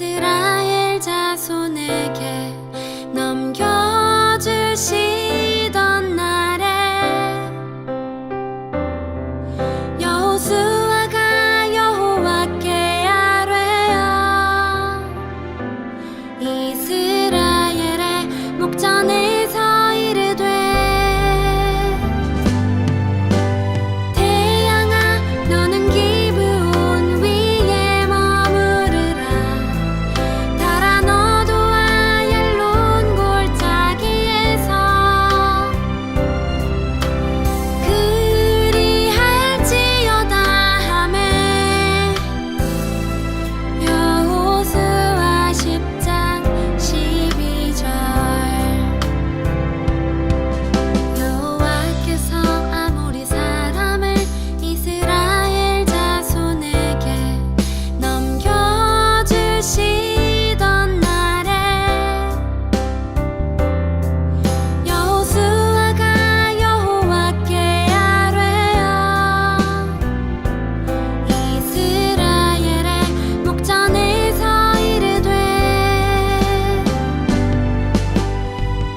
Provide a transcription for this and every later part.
이스라엘 자손에게 넘겨주시던 날에 여호수아가 여호와께 아뢰어 이스라엘의 목전에서 이르되 태양아 너는 기브온 위에 머무르라 달아 너도 아얄론 골짜기에서 그리할지어다 하매 여호수아 10장 12절 여호와께서 아모리 사람을 이스라엘 자손에게 넘겨주시던 날에 여호수아가 여호와께 아뢰어 이스라엘의 목전에서 이르되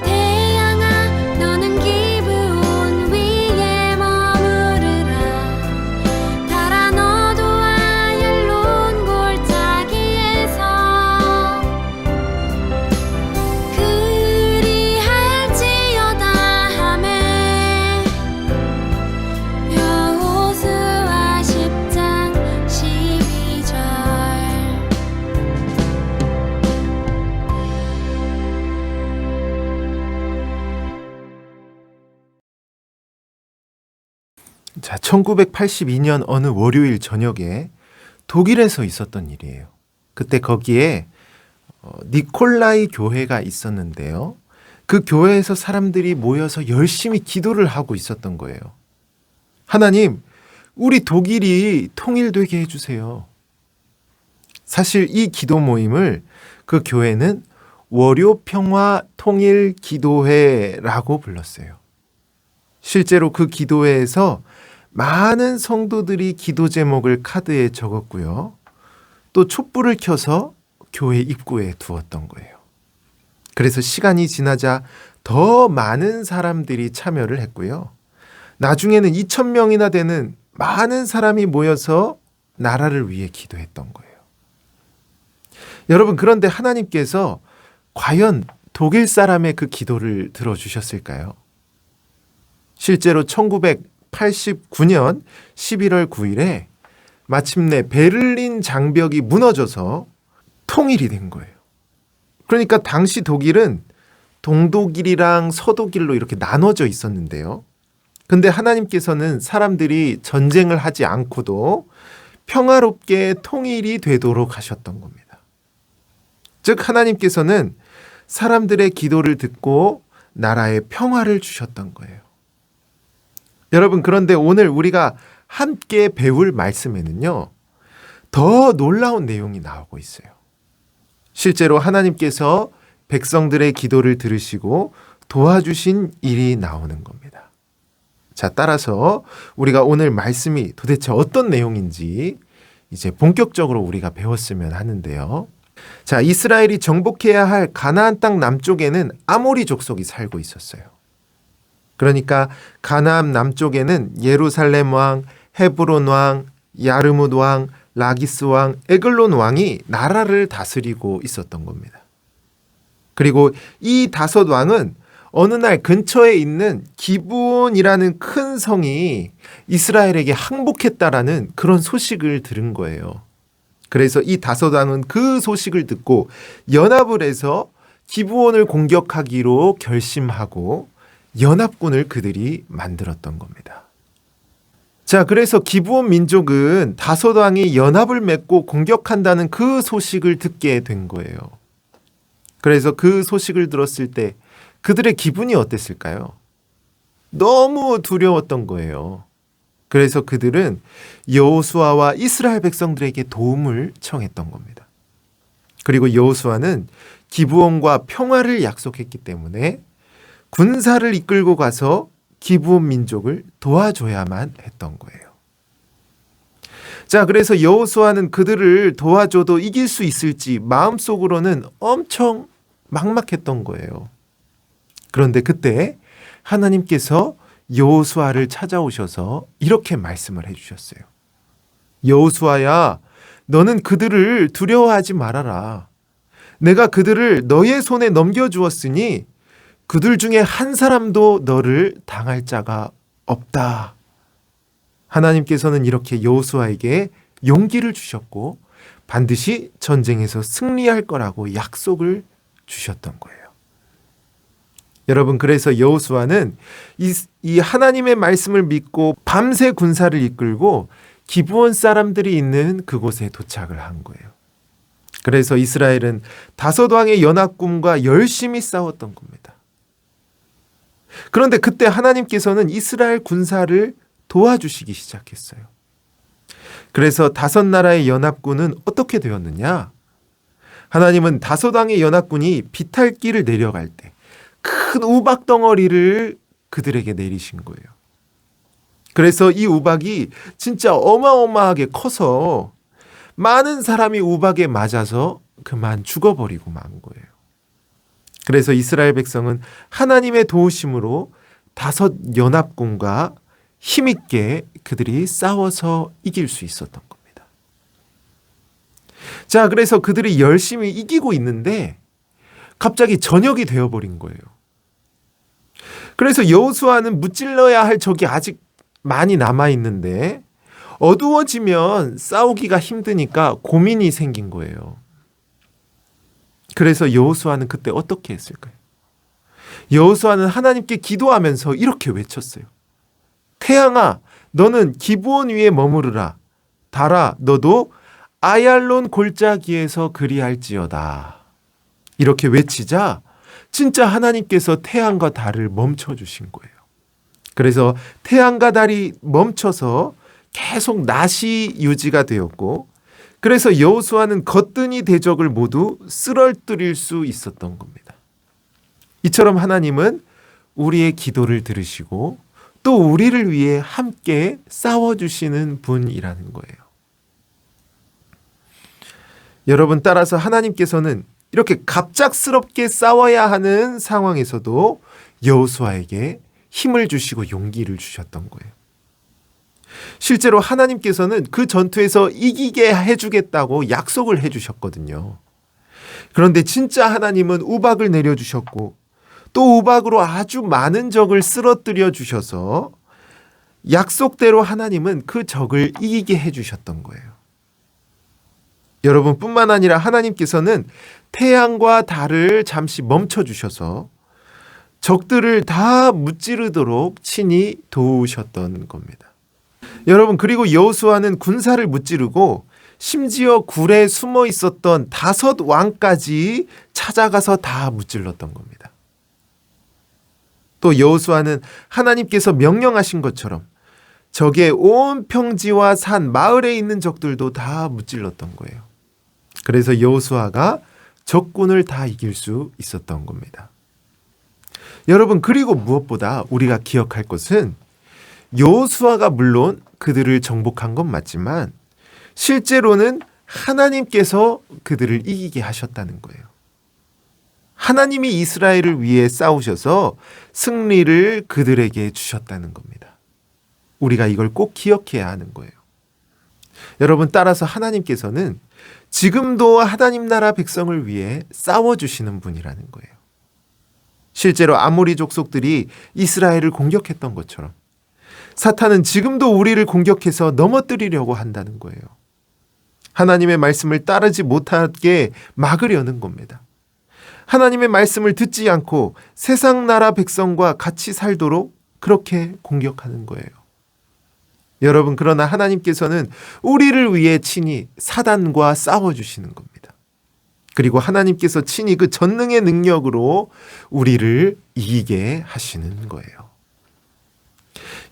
태양아 너는 기브온 위에 머무르라 달아 너도 아얄론 골짜기에서 그리할지어다 하매 여호수아 10장 12절 자, 1982년 어느 월요일 저녁에 독일에서 있었던 일이에요. 그때 거기에 니콜라이 교회가 있었는데요. 그 교회에서 사람들이 모여서 열심히 기도를 하고 있었던 거예요. 하나님, 우리 독일이 통일되게 해주세요. 사실 이 기도 모임을 그 교회는 월요평화 통일 기도회라고 불렀어요. 실제로 그 기도회에서 많은 성도들이 기도 제목을 카드에 적었고요. 또 촛불을 켜서 교회 입구에 두었던 거예요. 그래서 시간이 지나자 더 많은 사람들이 참여를 했고요. 나중에는 2,000명이나 되는 많은 사람이 모여서 나라를 위해 기도했던 거예요. 여러분, 그런데 하나님께서 과연 독일 사람의 그 기도를 들어주셨을까요? 실제로 1989년 11월 9일에 마침내 베를린 장벽이 무너져서 통일이 된 거예요. 그러니까 당시 독일은 동독일이랑 서독일로 이렇게 나눠져 있었는데요. 근데 하나님께서는 사람들이 전쟁을 하지 않고도 평화롭게 통일이 되도록 하셨던 겁니다. 즉 하나님께서는 사람들의 기도를 듣고 나라에 평화를 주셨던 거예요. 여러분, 그런데 오늘 우리가 함께 배울 말씀에는요, 더 놀라운 내용이 나오고 있어요. 실제로 하나님께서 백성들의 기도를 들으시고 도와주신 일이 나오는 겁니다. 자, 따라서 우리가 오늘 말씀이 도대체 어떤 내용인지 이제 본격적으로 우리가 배웠으면 하는데요. 자, 이스라엘이 정복해야 할 가나안 땅 남쪽에는 아모리 족속이 살고 있었어요. 그러니까 가나안 남쪽에는 예루살렘 왕, 헤브론 왕, 야르뭇 왕, 라기스 왕, 에글론 왕이 나라를 다스리고 있었던 겁니다. 그리고 이 5 왕은 어느 날 근처에 있는 기브온이라는 큰 성이 이스라엘에게 항복했다라는 그런 소식을 들은 거예요. 그래서 이 5 왕은 그 소식을 듣고 연합을 해서 기브온을 공격하기로 결심하고 연합군을 그들이 만들었던 겁니다. 자, 그래서 기브온 민족은 5 왕이 연합을 맺고 공격한다는 그 소식을 듣게 된 거예요. 그래서 그 소식을 들었을 때 그들의 기분이 어땠을까요? 너무 두려웠던 거예요. 그래서 그들은 여호수아와 이스라엘 백성들에게 도움을 청했던 겁니다. 그리고 여호수아는 기브온과 평화를 약속했기 때문에 군사를 이끌고 가서 기브온 민족을 도와줘야만 했던 거예요. 자, 그래서 여호수아는 그들을 도와줘도 이길 수 있을지 마음속으로는 엄청 막막했던 거예요. 그런데 그때 하나님께서 여호수아를 찾아오셔서 이렇게 말씀을 해주셨어요. 여호수아야, 너는 그들을 두려워하지 말아라. 내가 그들을 너의 손에 넘겨주었으니 그들 중에 한 사람도 너를 당할 자가 없다. 하나님께서는 이렇게 여호수아에게 용기를 주셨고 반드시 전쟁에서 승리할 거라고 약속을 주셨던 거예요. 여러분, 그래서 여호수아는 이 하나님의 말씀을 믿고 밤새 군사를 이끌고 기브온 사람들이 있는 그곳에 도착을 한 거예요. 그래서 이스라엘은 5왕의 연합군과 열심히 싸웠던 겁니다. 그런데 그때 하나님께서는 이스라엘 군사를 도와주시기 시작했어요. 그래서 5나라의 연합군은 어떻게 되었느냐? 하나님은 5왕의 연합군이 비탈길을 내려갈 때 큰 우박 덩어리를 그들에게 내리신 거예요. 그래서 이 우박이 진짜 어마어마하게 커서 많은 사람이 우박에 맞아서 그만 죽어버리고 만 거예요. 그래서 이스라엘 백성은 하나님의 도우심으로 5연합군과 힘있게 그들이 싸워서 이길 수 있었던 겁니다. 자, 그래서 그들이 열심히 이기고 있는데 갑자기 저녁이 되어버린 거예요. 그래서 여호수아는 무찔러야 할 적이 아직 많이 남아있는데 어두워지면 싸우기가 힘드니까 고민이 생긴 거예요. 그래서 여호수아는 그때 어떻게 했을까요? 여호수아는 하나님께 기도하면서 이렇게 외쳤어요. 태양아, 너는 기브온 위에 머무르라. 달아, 너도 아얄론 골짜기에서 그리할지어다. 이렇게 외치자 진짜 하나님께서 태양과 달을 멈춰주신 거예요. 그래서 태양과 달이 멈춰서 계속 낮이 유지가 되었고, 그래서 여호수아는 거뜬히 대적을 모두 쓰러뜨릴 수 있었던 겁니다. 이처럼 하나님은 우리의 기도를 들으시고 또 우리를 위해 함께 싸워주시는 분이라는 거예요. 여러분, 따라서 하나님께서는 이렇게 갑작스럽게 싸워야 하는 상황에서도 여호수아에게 힘을 주시고 용기를 주셨던 거예요. 실제로 하나님께서는 그 전투에서 이기게 해주겠다고 약속을 해주셨거든요. 그런데 진짜 하나님은 우박을 내려주셨고 또 우박으로 아주 많은 적을 쓰러뜨려 주셔서 약속대로 하나님은 그 적을 이기게 해주셨던 거예요. 여러분뿐만 아니라 하나님께서는 태양과 달을 잠시 멈춰주셔서 적들을 다 무찌르도록 친히 도우셨던 겁니다. 여러분, 그리고 여호수아는 군사를 무찌르고 심지어 굴에 숨어 있었던 5왕까지 찾아가서 다 무찔렀던 겁니다. 또 여호수아는 하나님께서 명령하신 것처럼 적의 온 평지와 산, 마을에 있는 적들도 다 무찔렀던 거예요. 그래서 여호수아가 적군을 다 이길 수 있었던 겁니다. 여러분, 그리고 무엇보다 우리가 기억할 것은 여호수아가 물론 그들을 정복한 건 맞지만 실제로는 하나님께서 그들을 이기게 하셨다는 거예요. 하나님이 이스라엘을 위해 싸우셔서 승리를 그들에게 주셨다는 겁니다. 우리가 이걸 꼭 기억해야 하는 거예요. 여러분, 따라서 하나님께서는 지금도 하나님 나라 백성을 위해 싸워주시는 분이라는 거예요. 실제로 아모리 족속들이 이스라엘을 공격했던 것처럼 사탄은 지금도 우리를 공격해서 넘어뜨리려고 한다는 거예요. 하나님의 말씀을 따르지 못하게 막으려는 겁니다. 하나님의 말씀을 듣지 않고 세상 나라 백성과 같이 살도록 그렇게 공격하는 거예요. 여러분, 그러나 하나님께서는 우리를 위해 친히 사단과 싸워주시는 겁니다. 그리고 하나님께서 친히 그 전능의 능력으로 우리를 이기게 하시는 거예요.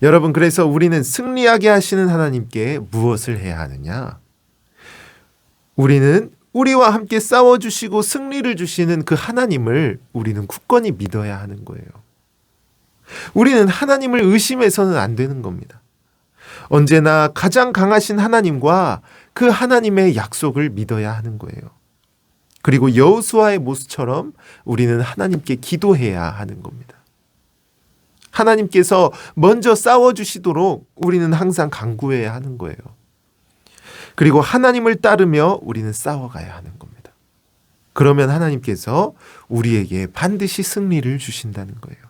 여러분, 그래서 우리는 승리하게 하시는 하나님께 무엇을 해야 하느냐? 우리는 우리와 함께 싸워주시고 승리를 주시는 그 하나님을 우리는 굳건히 믿어야 하는 거예요. 우리는 하나님을 의심해서는 안 되는 겁니다. 언제나 가장 강하신 하나님과 그 하나님의 약속을 믿어야 하는 거예요. 그리고 여호수아의 모습처럼 우리는 하나님께 기도해야 하는 겁니다. 하나님께서 먼저 싸워주시도록 우리는 항상 간구해야 하는 거예요. 그리고 하나님을 따르며 우리는 싸워가야 하는 겁니다. 그러면 하나님께서 우리에게 반드시 승리를 주신다는 거예요.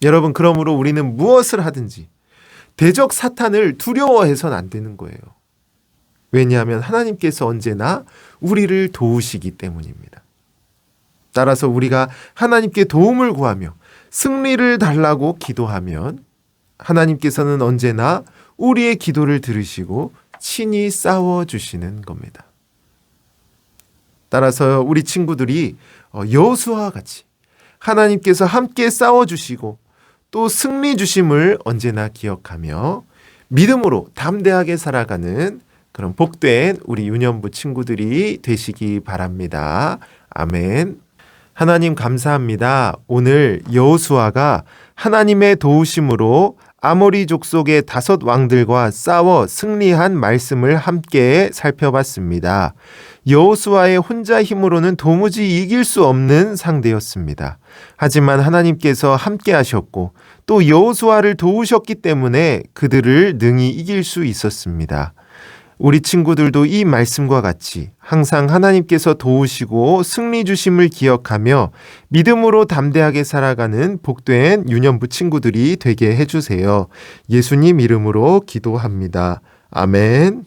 여러분, 그러므로 우리는 무엇을 하든지 대적 사탄을 두려워해서는 안 되는 거예요. 왜냐하면 하나님께서 언제나 우리를 도우시기 때문입니다. 따라서 우리가 하나님께 도움을 구하며 승리를 달라고 기도하면 하나님께서는 언제나 우리의 기도를 들으시고 친히 싸워주시는 겁니다. 따라서 우리 친구들이 여호수아와 같이 하나님께서 함께 싸워주시고 또 승리 주심을 언제나 기억하며 믿음으로 담대하게 살아가는 그런 복된 우리 유년부 친구들이 되시기 바랍니다. 아멘. 하나님 감사합니다. 오늘 여호수아가 하나님의 도우심으로 아모리 족속의 5 왕들과 싸워 승리한 말씀을 함께 살펴봤습니다. 여호수아의 혼자 힘으로는 도무지 이길 수 없는 상대였습니다. 하지만 하나님께서 함께 하셨고 또 여호수아를 도우셨기 때문에 그들을 능히 이길 수 있었습니다. 우리 친구들도 이 말씀과 같이 항상 하나님께서 도우시고 승리 주심을 기억하며 믿음으로 담대하게 살아가는 복된 유년부 친구들이 되게 해주세요. 예수님 이름으로 기도합니다. 아멘.